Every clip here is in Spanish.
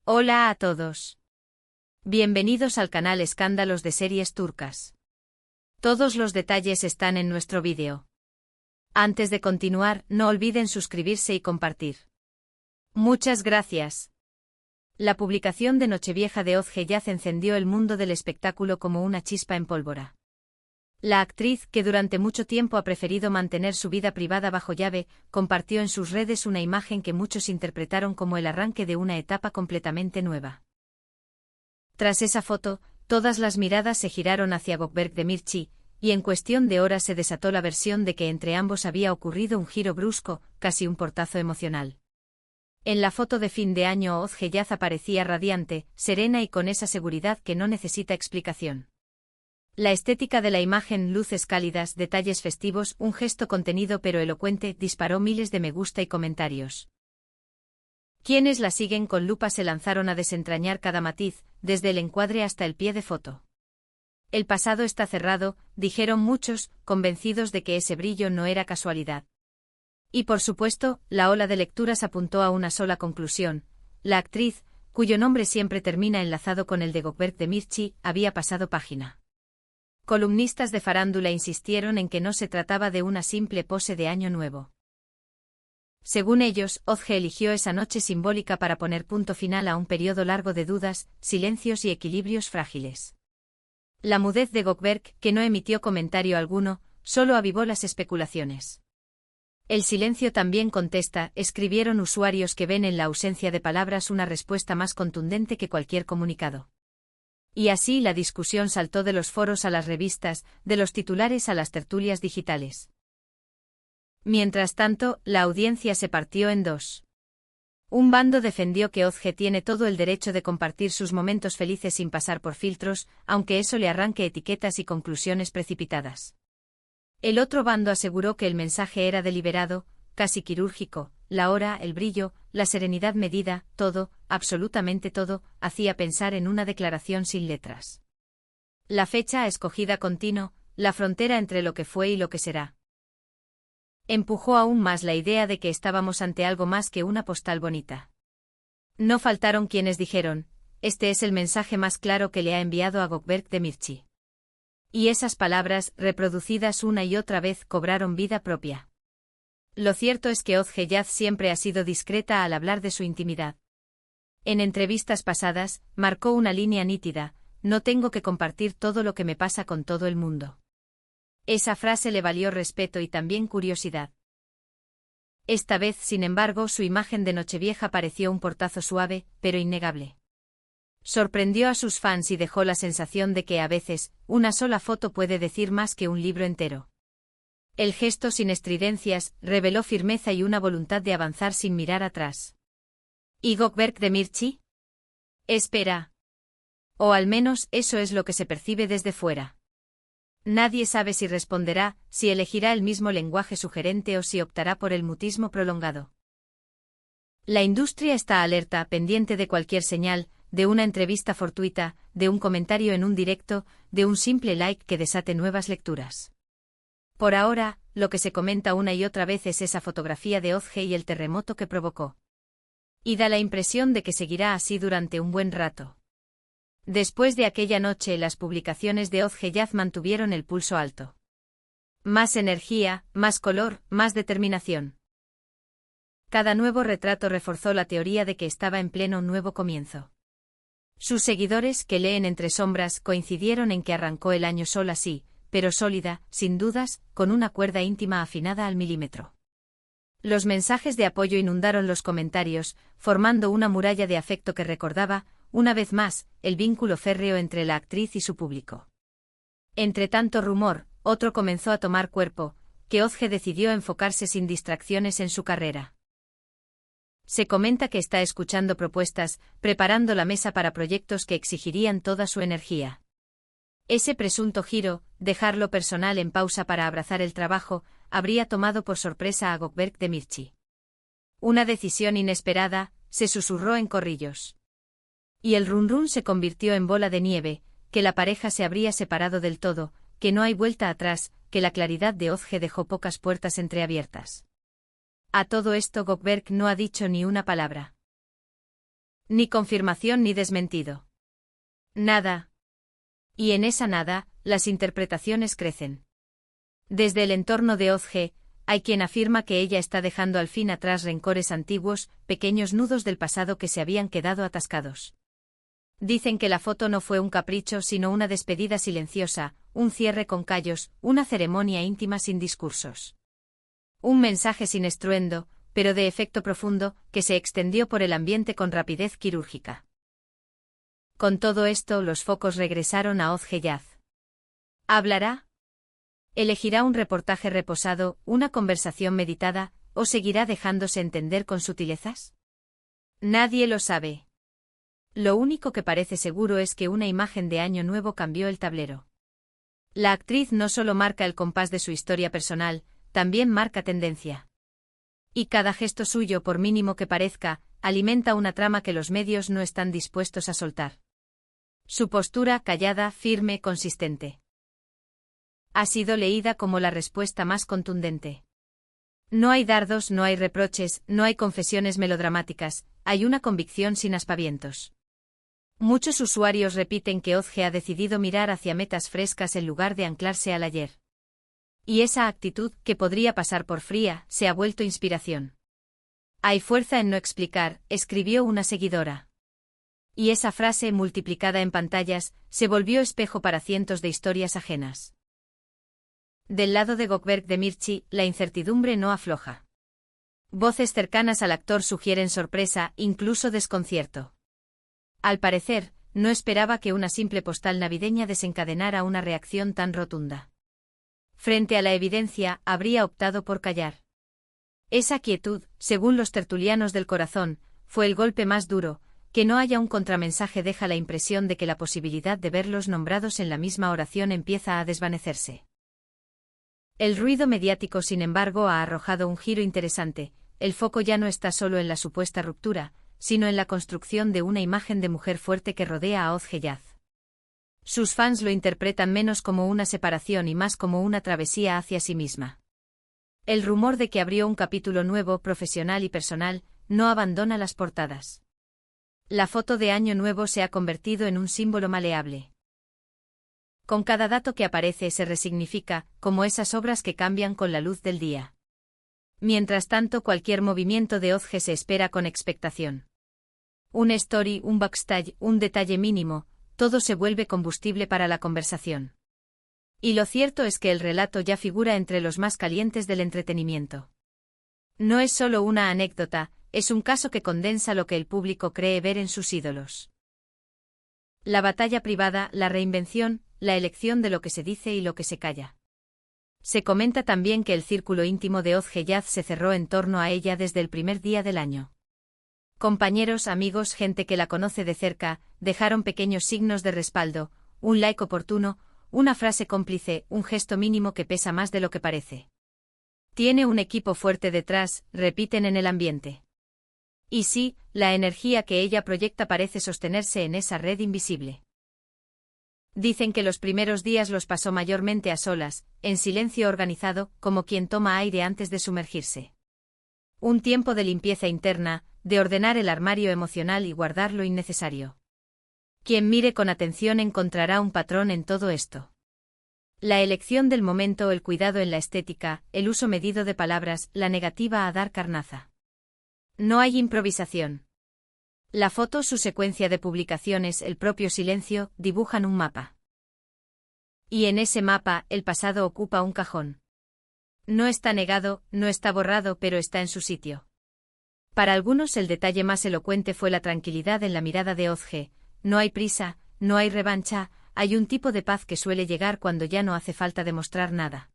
Hola a todos. Bienvenidos al canal Escándalos de Series Turcas. Todos los detalles están en nuestro vídeo. Antes de continuar, no olviden suscribirse y compartir. Muchas gracias. La publicación de Nochevieja de Özge Yaz encendió el mundo del espectáculo como una chispa en pólvora. La actriz, que durante mucho tiempo ha preferido mantener su vida privada bajo llave, compartió en sus redes una imagen que muchos interpretaron como el arranque de una etapa completamente nueva. Tras esa foto, todas las miradas se giraron hacia Gökberk Demirci, y en cuestión de horas se desató la versión de que entre ambos había ocurrido un giro brusco, casi un portazo emocional. En la foto de fin de año Özge Yaz aparecía radiante, serena y con esa seguridad que no necesita explicación. La estética de la imagen, luces cálidas, detalles festivos, un gesto contenido pero elocuente, disparó miles de me gusta y comentarios. Quienes la siguen con lupa se lanzaron a desentrañar cada matiz, desde el encuadre hasta el pie de foto. El pasado está cerrado, dijeron muchos, convencidos de que ese brillo no era casualidad. Y por supuesto, la ola de lecturas apuntó a una sola conclusión: la actriz, cuyo nombre siempre termina enlazado con el de Gökberk Demirci, había pasado página. Columnistas de farándula insistieron en que no se trataba de una simple pose de año nuevo. Según ellos, Özge eligió esa noche simbólica para poner punto final a un periodo largo de dudas, silencios y equilibrios frágiles. La mudez de Gökberk, que no emitió comentario alguno, solo avivó las especulaciones. El silencio también contesta, escribieron usuarios que ven en la ausencia de palabras una respuesta más contundente que cualquier comunicado. Y así la discusión saltó de los foros a las revistas, de los titulares a las tertulias digitales. Mientras tanto, la audiencia se partió en dos. Un bando defendió que Özge tiene todo el derecho de compartir sus momentos felices sin pasar por filtros, aunque eso le arranque etiquetas y conclusiones precipitadas. El otro bando aseguró que el mensaje era deliberado, casi quirúrgico, la hora, el brillo, la serenidad medida, todo, absolutamente todo, hacía pensar en una declaración sin letras. La fecha escogida continuo, la frontera entre lo que fue y lo que será. Empujó aún más la idea de que estábamos ante algo más que una postal bonita. No faltaron quienes dijeron: este es el mensaje más claro que le ha enviado a Gökberk Demirci. Y esas palabras, reproducidas una y otra vez, cobraron vida propia. Lo cierto es que Özge Yaz siempre ha sido discreta al hablar de su intimidad. En entrevistas pasadas, marcó una línea nítida: no tengo que compartir todo lo que me pasa con todo el mundo. Esa frase le valió respeto y también curiosidad. Esta vez, sin embargo, su imagen de Nochevieja pareció un portazo suave, pero innegable. Sorprendió a sus fans y dejó la sensación de que a veces, una sola foto puede decir más que un libro entero. El gesto sin estridencias reveló firmeza y una voluntad de avanzar sin mirar atrás. ¿Y Gökberk Demirci? Espera. O al menos eso es lo que se percibe desde fuera. Nadie sabe si responderá, si elegirá el mismo lenguaje sugerente o si optará por el mutismo prolongado. La industria está alerta, pendiente de cualquier señal, de una entrevista fortuita, de un comentario en un directo, de un simple like que desate nuevas lecturas. Por ahora, lo que se comenta una y otra vez es esa fotografía de Özge y el terremoto que provocó. Y da la impresión de que seguirá así durante un buen rato. Después de aquella noche, las publicaciones de Özge Yaz mantuvieron el pulso alto. Más energía, más color, más determinación. Cada nuevo retrato reforzó la teoría de que estaba en pleno nuevo comienzo. Sus seguidores, que leen entre sombras, coincidieron en que arrancó el año sola sí, pero sólida, sin dudas, con una cuerda íntima afinada al milímetro. Los mensajes de apoyo inundaron los comentarios, formando una muralla de afecto que recordaba, una vez más, el vínculo férreo entre la actriz y su público. Entre tanto rumor, otro comenzó a tomar cuerpo, que Özge decidió enfocarse sin distracciones en su carrera. Se comenta que está escuchando propuestas, preparando la mesa para proyectos que exigirían toda su energía. Ese presunto giro, dejar lo personal en pausa para abrazar el trabajo, habría tomado por sorpresa a Gökberk Demirci. Una decisión inesperada, se susurró en corrillos. Y el run se convirtió en bola de nieve, que la pareja se habría separado del todo, que no hay vuelta atrás, que la claridad de Özge dejó pocas puertas entreabiertas. A todo esto Gökberk no ha dicho ni una palabra. Ni confirmación ni desmentido. Nada. Y en esa nada, las interpretaciones crecen. Desde el entorno de Ozge, hay quien afirma que ella está dejando al fin atrás rencores antiguos, pequeños nudos del pasado que se habían quedado atascados. Dicen que la foto no fue un capricho sino una despedida silenciosa, un cierre con callos, una ceremonia íntima sin discursos. Un mensaje sin estruendo, pero de efecto profundo, que se extendió por el ambiente con rapidez quirúrgica. Con todo esto, los focos regresaron a Ozge Yaz. ¿Hablará? ¿Elegirá un reportaje reposado, una conversación meditada, o seguirá dejándose entender con sutilezas? Nadie lo sabe. Lo único que parece seguro es que una imagen de Año Nuevo cambió el tablero. La actriz no solo marca el compás de su historia personal, también marca tendencia. Y cada gesto suyo, por mínimo que parezca, alimenta una trama que los medios no están dispuestos a soltar. Su postura, callada, firme, consistente, ha sido leída como la respuesta más contundente. No hay dardos, no hay reproches, no hay confesiones melodramáticas, hay una convicción sin aspavientos. Muchos usuarios repiten que Ozge ha decidido mirar hacia metas frescas en lugar de anclarse al ayer. Y esa actitud, que podría pasar por fría, se ha vuelto inspiración. Hay fuerza en no explicar, escribió una seguidora. Y esa frase, multiplicada en pantallas, se volvió espejo para cientos de historias ajenas. Del lado de Gökberk Demirci, la incertidumbre no afloja. Voces cercanas al actor sugieren sorpresa, incluso desconcierto. Al parecer, no esperaba que una simple postal navideña desencadenara una reacción tan rotunda. Frente a la evidencia, habría optado por callar. Esa quietud, según los tertulianos del corazón, fue el golpe más duro. Que no haya un contramensaje deja la impresión de que la posibilidad de verlos nombrados en la misma oración empieza a desvanecerse. El ruido mediático, sin embargo, ha arrojado un giro interesante. El foco ya no está solo en la supuesta ruptura, sino en la construcción de una imagen de mujer fuerte que rodea a Ozge Yaz. Sus fans lo interpretan menos como una separación y más como una travesía hacia sí misma. El rumor de que abrió un capítulo nuevo, profesional y personal, no abandona las portadas. La foto de Año Nuevo se ha convertido en un símbolo maleable. Con cada dato que aparece se resignifica, como esas obras que cambian con la luz del día. Mientras tanto, cualquier movimiento de Ozge se espera con expectación. Un story, un backstage, un detalle mínimo, todo se vuelve combustible para la conversación. Y lo cierto es que el relato ya figura entre los más calientes del entretenimiento. No es solo una anécdota, es un caso que condensa lo que el público cree ver en sus ídolos. La batalla privada, la reinvención, la elección de lo que se dice y lo que se calla. Se comenta también que el círculo íntimo de Ozge Yaz se cerró en torno a ella desde el primer día del año. Compañeros, amigos, gente que la conoce de cerca, dejaron pequeños signos de respaldo, un like oportuno, una frase cómplice, un gesto mínimo que pesa más de lo que parece. Tiene un equipo fuerte detrás, repiten en el ambiente. Y sí, la energía que ella proyecta parece sostenerse en esa red invisible. Dicen que los primeros días los pasó mayormente a solas, en silencio organizado, como quien toma aire antes de sumergirse. Un tiempo de limpieza interna, de ordenar el armario emocional y guardar lo innecesario. Quien mire con atención encontrará un patrón en todo esto. La elección del momento, el cuidado en la estética, el uso medido de palabras, la negativa a dar carnaza. No hay improvisación. La foto, su secuencia de publicaciones, el propio silencio, dibujan un mapa. Y en ese mapa, el pasado ocupa un cajón. No está negado, no está borrado, pero está en su sitio. Para algunos el detalle más elocuente fue la tranquilidad en la mirada de Ozge. No hay prisa, no hay revancha, hay un tipo de paz que suele llegar cuando ya no hace falta demostrar nada.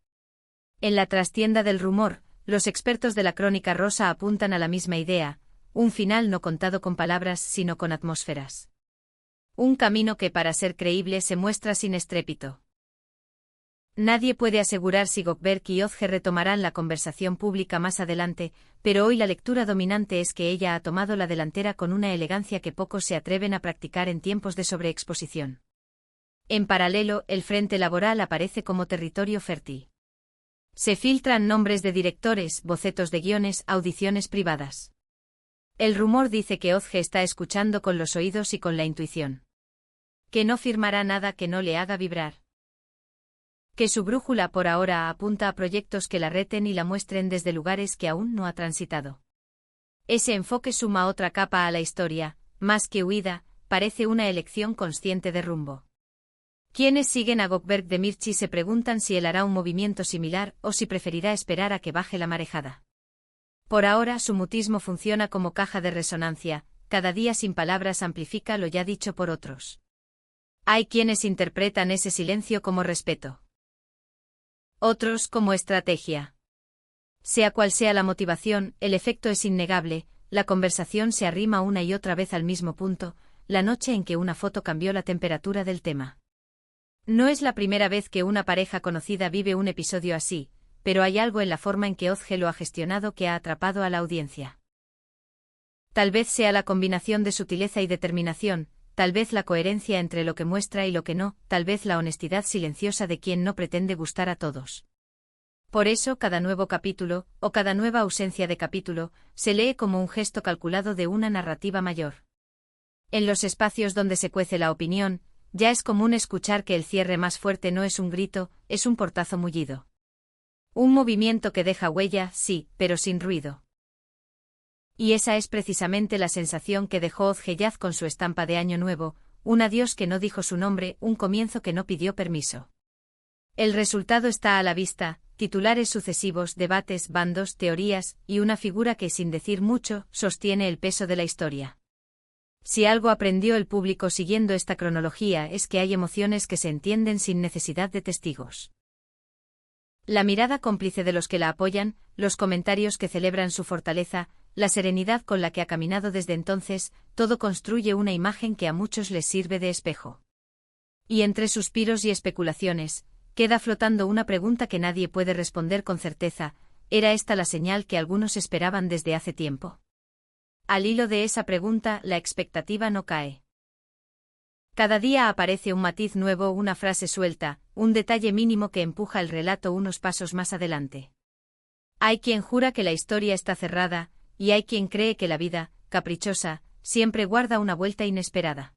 En la trastienda del rumor, los expertos de la Crónica Rosa apuntan a la misma idea, un final no contado con palabras sino con atmósferas. Un camino que para ser creíble se muestra sin estrépito. Nadie puede asegurar si Gökberk y Ozge retomarán la conversación pública más adelante, pero hoy la lectura dominante es que ella ha tomado la delantera con una elegancia que pocos se atreven a practicar en tiempos de sobreexposición. En paralelo, el frente laboral aparece como territorio fértil. Se filtran nombres de directores, bocetos de guiones, audiciones privadas. El rumor dice que Ozge está escuchando con los oídos y con la intuición. Que no firmará nada que no le haga vibrar. Que su brújula por ahora apunta a proyectos que la reten y la muestren desde lugares que aún no ha transitado. Ese enfoque suma otra capa a la historia, más que huida, parece una elección consciente de rumbo. Quienes siguen a Gökberk Demirci se preguntan si él hará un movimiento similar o si preferirá esperar a que baje la marejada. Por ahora su mutismo funciona como caja de resonancia, cada día sin palabras amplifica lo ya dicho por otros. Hay quienes interpretan ese silencio como respeto. Otros como estrategia. Sea cual sea la motivación, el efecto es innegable, la conversación se arrima una y otra vez al mismo punto, la noche en que una foto cambió la temperatura del tema. No es la primera vez que una pareja conocida vive un episodio así, pero hay algo en la forma en que Ozge lo ha gestionado que ha atrapado a la audiencia. Tal vez sea la combinación de sutileza y determinación, tal vez la coherencia entre lo que muestra y lo que no, tal vez la honestidad silenciosa de quien no pretende gustar a todos. Por eso cada nuevo capítulo, o cada nueva ausencia de capítulo, se lee como un gesto calculado de una narrativa mayor. En los espacios donde se cuece la opinión, ya es común escuchar que el cierre más fuerte no es un grito, es un portazo mullido. Un movimiento que deja huella, sí, pero sin ruido. Y esa es precisamente la sensación que dejó Ozge Yaz con su estampa de Año Nuevo, un adiós que no dijo su nombre, un comienzo que no pidió permiso. El resultado está a la vista, titulares sucesivos, debates, bandos, teorías, y una figura que, sin decir mucho, sostiene el peso de la historia. Si algo aprendió el público siguiendo esta cronología es que hay emociones que se entienden sin necesidad de testigos. La mirada cómplice de los que la apoyan, los comentarios que celebran su fortaleza, la serenidad con la que ha caminado desde entonces, todo construye una imagen que a muchos les sirve de espejo. Y entre suspiros y especulaciones, queda flotando una pregunta que nadie puede responder con certeza: ¿era esta la señal que algunos esperaban desde hace tiempo? Al hilo de esa pregunta, la expectativa no cae. Cada día aparece un matiz nuevo, una frase suelta, un detalle mínimo que empuja el relato unos pasos más adelante. Hay quien jura que la historia está cerrada, y hay quien cree que la vida, caprichosa, siempre guarda una vuelta inesperada.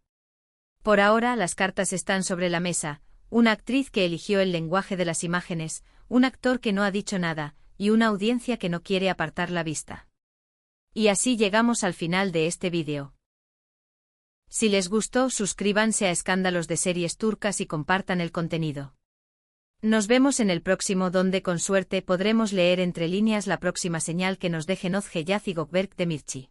Por ahora las cartas están sobre la mesa, una actriz que eligió el lenguaje de las imágenes, un actor que no ha dicho nada, y una audiencia que no quiere apartar la vista. Y así llegamos al final de este vídeo. Si les gustó, suscríbanse a Escándalos de Series Turcas y compartan el contenido. Nos vemos en el próximo, donde con suerte podremos leer entre líneas la próxima señal que nos dejen Ozge Yaz y Gökberk Demirci.